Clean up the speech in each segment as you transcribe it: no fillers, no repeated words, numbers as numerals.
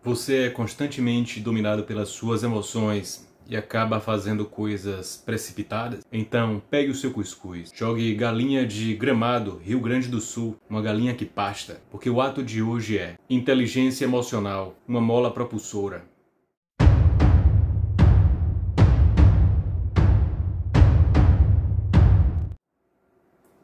Você é constantemente dominado pelas suas emoções e acaba fazendo coisas precipitadas? Então, pegue o seu cuscuz, jogue galinha de Gramado, Rio Grande do Sul, uma galinha que pasta, porque o ato de hoje é inteligência emocional, uma mola propulsora.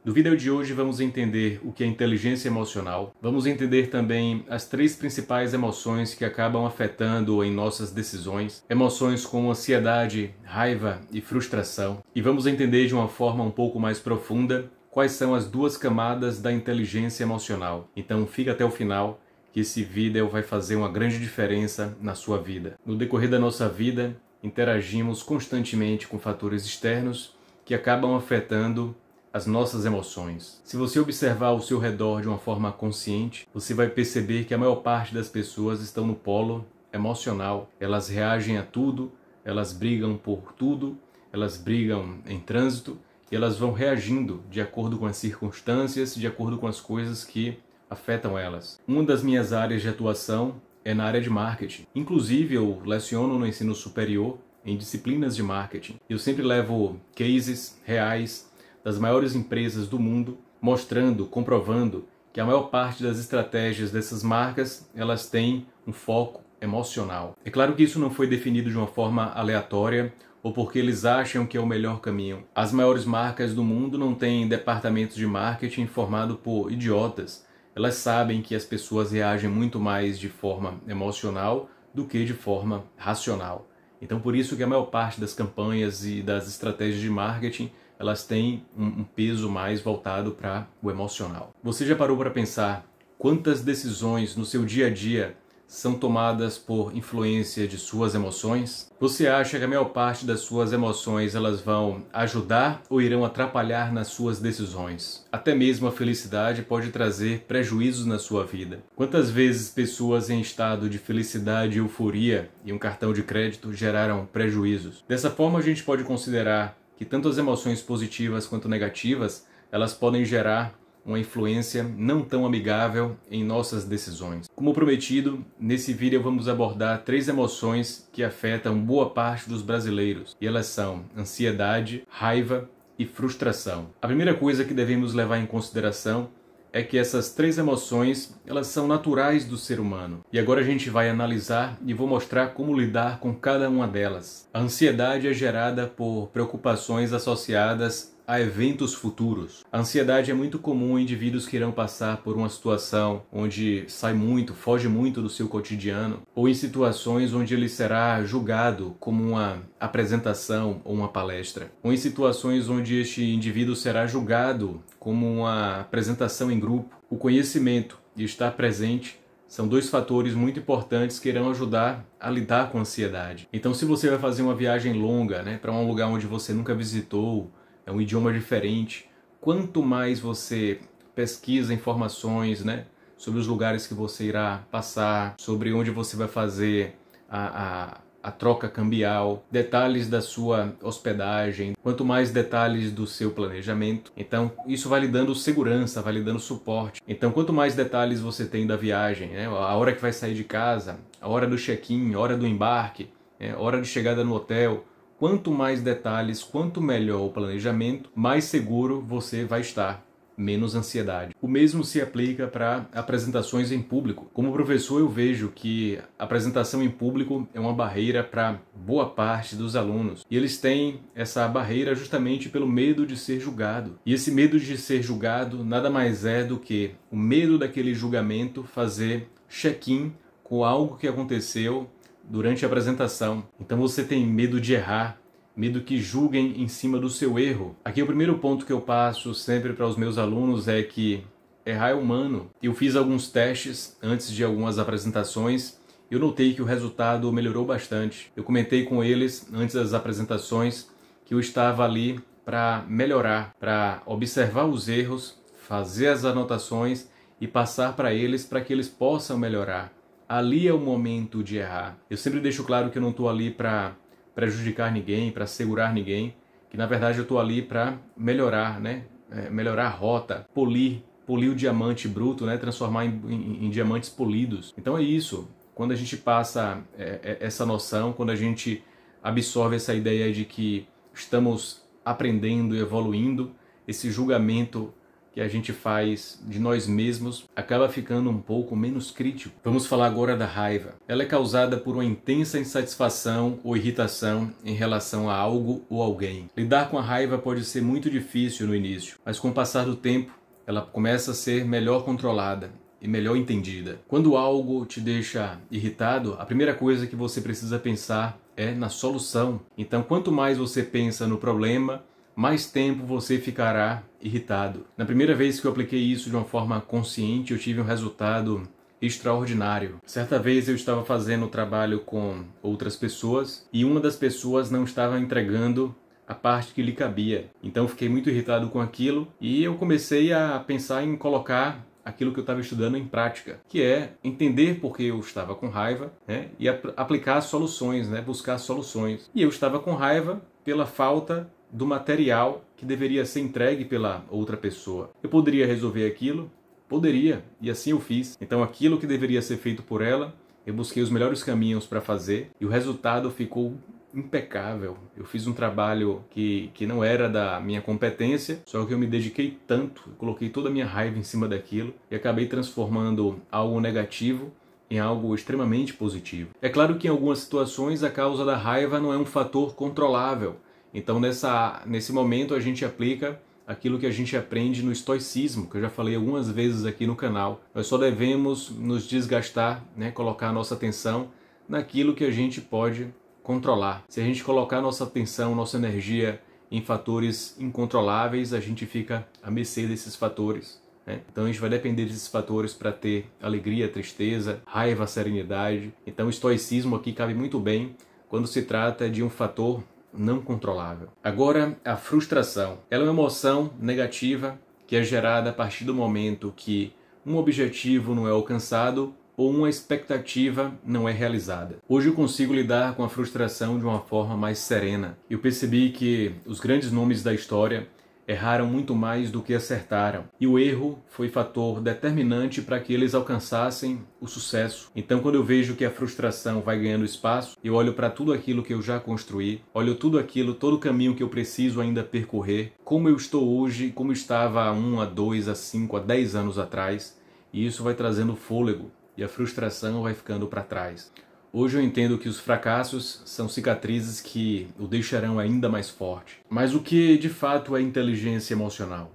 No vídeo de hoje vamos entender o que é inteligência emocional, vamos entender também as três principais emoções que acabam afetando em nossas decisões, emoções como ansiedade, raiva e frustração, e vamos entender de uma forma um pouco mais profunda quais são as duas camadas da inteligência emocional. Então fica até o final, que esse vídeo vai fazer uma grande diferença na sua vida. No decorrer da nossa vida, interagimos constantemente com fatores externos que acabam afetando as nossas emoções. Se você observar ao seu redor de uma forma consciente, você vai perceber que a maior parte das pessoas estão no polo emocional. Elas reagem a tudo, elas brigam por tudo, elas brigam em trânsito e elas vão reagindo de acordo com as circunstâncias, de acordo com as coisas que afetam elas. Uma das minhas áreas de atuação é na área de marketing. Inclusive, eu leciono no ensino superior em disciplinas de marketing. Eu sempre levo cases reais das maiores empresas do mundo, mostrando, comprovando que a maior parte das estratégias dessas marcas, elas têm um foco emocional. É claro que isso não foi definido de uma forma aleatória ou porque eles acham que é o melhor caminho. As maiores marcas do mundo não têm departamentos de marketing formado por idiotas. Elas sabem que as pessoas reagem muito mais de forma emocional do que de forma racional. Então por isso que a maior parte das campanhas e das estratégias de marketing elas têm um peso mais voltado para o emocional. Você já parou para pensar quantas decisões no seu dia a dia são tomadas por influência de suas emoções? Você acha que a maior parte das suas emoções elas vão ajudar ou irão atrapalhar nas suas decisões? Até mesmo a felicidade pode trazer prejuízos na sua vida. Quantas vezes pessoas em estado de felicidade e euforia e um cartão de crédito geraram prejuízos? Dessa forma a gente pode considerar que tanto as emoções positivas quanto negativas, elas podem gerar uma influência não tão amigável em nossas decisões. Como prometido, nesse vídeo vamos abordar três emoções que afetam boa parte dos brasileiros, e elas são ansiedade, raiva e frustração. A primeira coisa que devemos levar em consideração é que essas três emoções, elas são naturais do ser humano. E agora a gente vai analisar e vou mostrar como lidar com cada uma delas. A ansiedade é gerada por preocupações associadas a eventos futuros. A ansiedade é muito comum em indivíduos que irão passar por uma situação onde sai muito, foge muito do seu cotidiano, ou em situações onde ele será julgado como uma apresentação ou uma palestra, ou em situações onde este indivíduo será julgado como uma apresentação em grupo. O conhecimento e estar presente são dois fatores muito importantes que irão ajudar a lidar com a ansiedade. Então, se você vai fazer uma viagem longa, para um lugar onde você nunca visitou, é um idioma diferente, quanto mais você pesquisa informações, sobre os lugares que você irá passar, sobre onde você vai fazer a troca cambial, detalhes da sua hospedagem, quanto mais detalhes do seu planejamento. Então, isso vai lhe dando segurança, vai lhe dando suporte. Então, quanto mais detalhes você tem da viagem, a hora que vai sair de casa, a hora do check-in, a hora do embarque, a hora de chegada no hotel, quanto mais detalhes, quanto melhor o planejamento, mais seguro você vai estar, menos ansiedade. O mesmo se aplica para apresentações em público. Como professor, eu vejo que a apresentação em público é uma barreira para boa parte dos alunos. E eles têm essa barreira justamente pelo medo de ser julgado. E esse medo de ser julgado nada mais é do que o medo daquele julgamento fazer check-in com algo que aconteceu durante a apresentação. Então você tem medo de errar, medo que julguem em cima do seu erro. Aqui o primeiro ponto que eu passo sempre para os meus alunos é que errar é humano. Eu fiz alguns testes antes de algumas apresentações e eu notei que o resultado melhorou bastante. Eu comentei com eles antes das apresentações que eu estava ali para melhorar, para observar os erros, fazer as anotações e passar para eles para que eles possam melhorar. Ali é o momento de errar. Eu sempre deixo claro que eu não estou ali para prejudicar ninguém, para segurar ninguém, que na verdade eu estou ali para melhorar, melhorar a rota, polir o diamante bruto, transformar em diamantes polidos. Então é isso. quando a gente passa essa noção, quando a gente absorve essa ideia de que estamos aprendendo e evoluindo, esse julgamento que a gente faz de nós mesmos acaba ficando um pouco menos crítico. Vamos falar agora da raiva. Ela é causada por uma intensa insatisfação ou irritação em relação a algo ou alguém. Lidar com a raiva pode ser muito difícil no início, mas com o passar do tempo, ela começa a ser melhor controlada e melhor entendida. Quando algo te deixa irritado, a primeira coisa que você precisa pensar é na solução. Então, quanto mais você pensa no problema, mais tempo você ficará irritado. Na primeira vez que eu apliquei isso de uma forma consciente, eu tive um resultado extraordinário. Certa vez eu estava fazendo trabalho com outras pessoas e uma das pessoas não estava entregando a parte que lhe cabia. Então eu fiquei muito irritado com aquilo e eu comecei a pensar em colocar aquilo que eu estava estudando em prática, que é entender por que eu estava com raiva, né, e aplicar soluções, né, buscar soluções. E eu estava com raiva pela falta do material que deveria ser entregue pela outra pessoa. Eu poderia resolver aquilo? Poderia, e assim eu fiz. Então aquilo que deveria ser feito por ela, eu busquei os melhores caminhos para fazer e o resultado ficou impecável. Eu fiz um trabalho que não era da minha competência, só que eu me dediquei tanto, eu coloquei toda a minha raiva em cima daquilo e acabei transformando algo negativo em algo extremamente positivo. É claro que em algumas situações a causa da raiva não é um fator controlável. Então nesse momento a gente aplica aquilo que a gente aprende no estoicismo, que eu já falei algumas vezes aqui no canal. Nós só devemos nos desgastar, né, colocar a nossa atenção naquilo que a gente pode controlar. Se a gente colocar nossa atenção, nossa energia em fatores incontroláveis, a gente fica à mercê desses fatores, né? Então a gente vai depender desses fatores para ter alegria, tristeza, raiva, serenidade. Então o estoicismo aqui cabe muito bem quando se trata de um fator não controlável. Agora, a frustração. Ela é uma emoção negativa que é gerada a partir do momento que um objetivo não é alcançado ou uma expectativa não é realizada. Hoje eu consigo lidar com a frustração de uma forma mais serena. Eu percebi que os grandes nomes da história erraram muito mais do que acertaram. E o erro foi fator determinante para que eles alcançassem o sucesso. Então, quando eu vejo que a frustração vai ganhando espaço, eu olho para tudo aquilo que eu já construí, olho tudo aquilo, todo o caminho que eu preciso ainda percorrer, como eu estou hoje, como estava há 1, a 2, a 5, a 10 anos atrás, e isso vai trazendo fôlego, e a frustração vai ficando para trás. Hoje eu entendo que os fracassos são cicatrizes que o deixarão ainda mais forte. Mas o que de fato é inteligência emocional?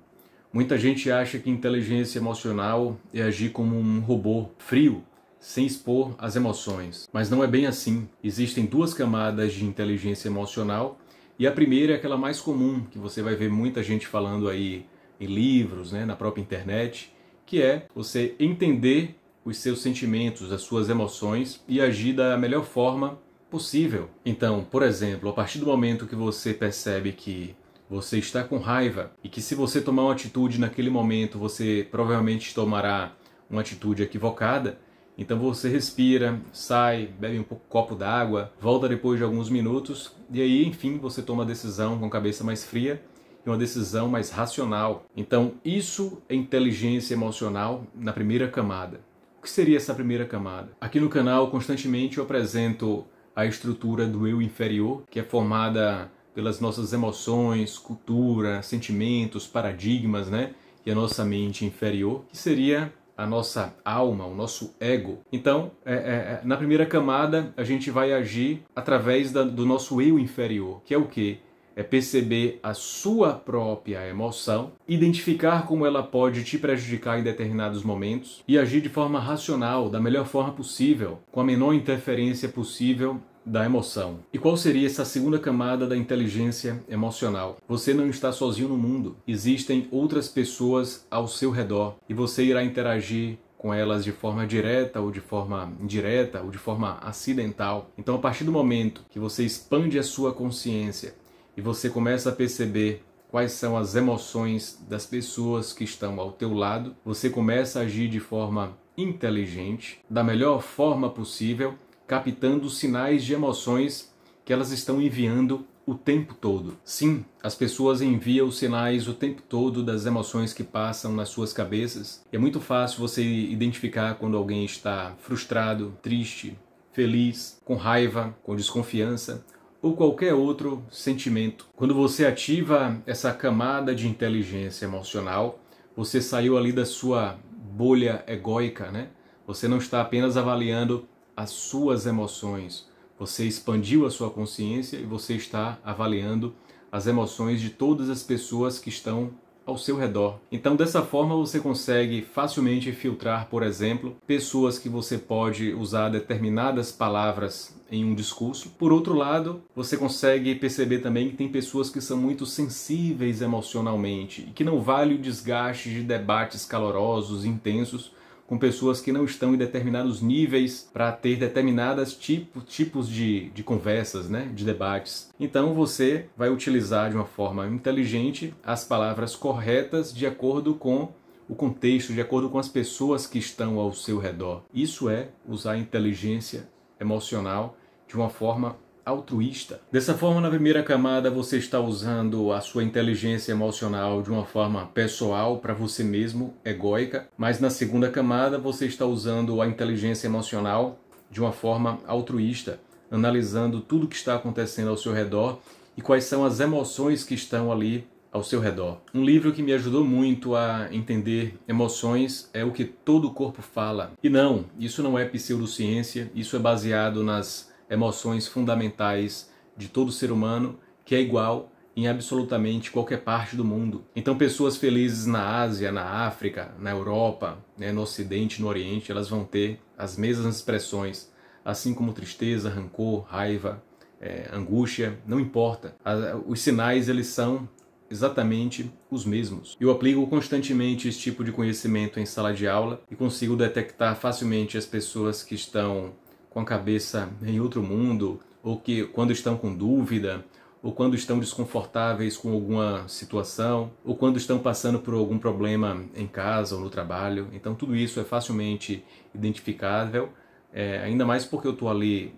Muita gente acha que inteligência emocional é agir como um robô frio, sem expor as emoções. Mas não é bem assim. Existem duas camadas de inteligência emocional e a primeira é aquela mais comum, que você vai ver muita gente falando aí em livros, né, na própria internet, que é você entender os seus sentimentos, as suas emoções e agir da melhor forma possível. Então, por exemplo, a partir do momento que você percebe que você está com raiva e que se você tomar uma atitude naquele momento, você provavelmente tomará uma atitude equivocada, então você respira, sai, bebe um copo d'água, volta depois de alguns minutos e aí, enfim, você toma a decisão com a cabeça mais fria e uma decisão mais racional. Então, isso é inteligência emocional na primeira camada. O que seria essa primeira camada? Aqui no canal, constantemente eu apresento a estrutura do eu inferior, que é formada pelas nossas emoções, cultura, sentimentos, paradigmas, né? E a nossa mente inferior, que seria a nossa alma, o nosso ego. Então, na primeira camada, a gente vai agir através do nosso eu inferior, que é o quê? É perceber a sua própria emoção, identificar como ela pode te prejudicar em determinados momentos e agir de forma racional, da melhor forma possível, com a menor interferência possível da emoção. E qual seria essa segunda camada da inteligência emocional? Você não está sozinho no mundo. Existem outras pessoas ao seu redor e você irá interagir com elas de forma direta ou de forma indireta ou de forma acidental. Então, a partir do momento que você expande a sua consciência e você começa a perceber quais são as emoções das pessoas que estão ao teu lado, você começa a agir de forma inteligente, da melhor forma possível, captando os sinais de emoções que elas estão enviando o tempo todo. Sim, as pessoas enviam sinais o tempo todo das emoções que passam nas suas cabeças. E é muito fácil você identificar quando alguém está frustrado, triste, feliz, com raiva, com desconfiança ou qualquer outro sentimento. Quando você ativa essa camada de inteligência emocional, você saiu ali da sua bolha egóica, né? Você não está apenas avaliando as suas emoções, você expandiu a sua consciência e você está avaliando as emoções de todas as pessoas que estão ao seu redor. Então, dessa forma, você consegue facilmente filtrar, por exemplo, pessoas que você pode usar determinadas palavras em um discurso. Por outro lado, você consegue perceber também que tem pessoas que são muito sensíveis emocionalmente e que não vale o desgaste de debates calorosos, intensos, com pessoas que não estão em determinados níveis para ter determinados tipos de conversas, né, de debates. Então você vai utilizar de uma forma inteligente as palavras corretas de acordo com o contexto, de acordo com as pessoas que estão ao seu redor. Isso é usar a inteligência emocional de uma forma altruísta. Dessa forma, na primeira camada, você está usando a sua inteligência emocional de uma forma pessoal, para você mesmo, egóica, mas na segunda camada, você está usando a inteligência emocional de uma forma altruísta, analisando tudo que está acontecendo ao seu redor e quais são as emoções que estão ali ao seu redor. Um livro que me ajudou muito a entender emoções é O que Todo o Corpo Fala. E não, isso não é pseudociência, isso é baseado nas emoções fundamentais de todo ser humano, que é igual em absolutamente qualquer parte do mundo. Então pessoas felizes na Ásia, na África, na Europa, né, no Ocidente, no Oriente, elas vão ter as mesmas expressões, assim como tristeza, rancor, raiva, angústia, não importa. Os sinais, eles são exatamente os mesmos. Eu aplico constantemente esse tipo de conhecimento em sala de aula e consigo detectar facilmente as pessoas que estão com a cabeça em outro mundo, ou que quando estão com dúvida, ou quando estão desconfortáveis com alguma situação, ou quando estão passando por algum problema em casa ou no trabalho. Então tudo isso é facilmente identificável, ainda mais porque eu estou ali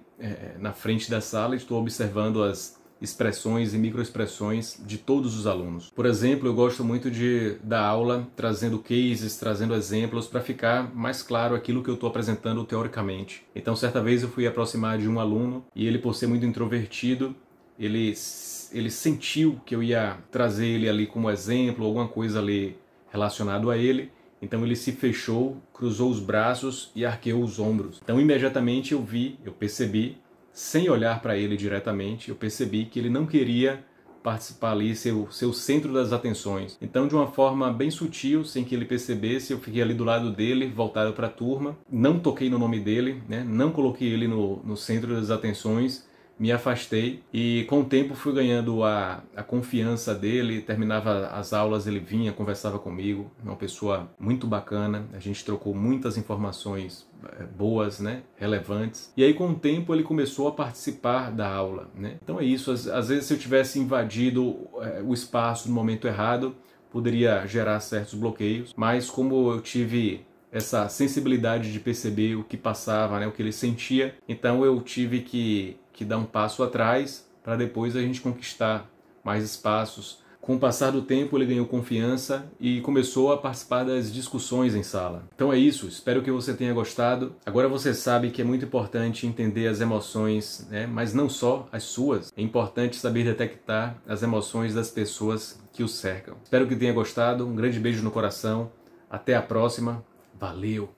na frente da sala e estou observando as expressões e microexpressões de todos os alunos. Por exemplo, eu gosto muito de dar aula trazendo cases, trazendo exemplos para ficar mais claro aquilo que eu estou apresentando teoricamente. Então, certa vez eu fui aproximar de um aluno e ele, por ser muito introvertido, ele sentiu que eu ia trazer ele ali como exemplo, alguma coisa ali relacionado a ele. Então ele se fechou, cruzou os braços e arqueou os ombros. Então imediatamente eu percebi, sem olhar para ele diretamente, eu percebi que ele não queria participar ali, ser o centro das atenções. Então, de uma forma bem sutil, sem que ele percebesse, eu fiquei ali do lado dele, voltado para a turma, não toquei no nome dele, né? Não coloquei ele no centro das atenções, me afastei e com o tempo fui ganhando a confiança dele. Terminava as aulas, ele vinha, conversava comigo, uma pessoa muito bacana, a gente trocou muitas informações boas, né, relevantes, e aí com o tempo ele começou a participar da aula, né? Então é isso, às vezes se eu tivesse invadido o espaço no momento errado, poderia gerar certos bloqueios, mas como eu tive essa sensibilidade de perceber o que passava, né, o que ele sentia, então eu tive que dar um passo atrás para depois a gente conquistar mais espaços. Com o passar do tempo ele ganhou confiança e começou a participar das discussões em sala. Então é isso, espero que você tenha gostado. Agora você sabe que é muito importante entender as emoções, né, mas não só as suas. É importante saber detectar as emoções das pessoas que o cercam. Espero que tenha gostado, um grande beijo no coração, até a próxima, valeu!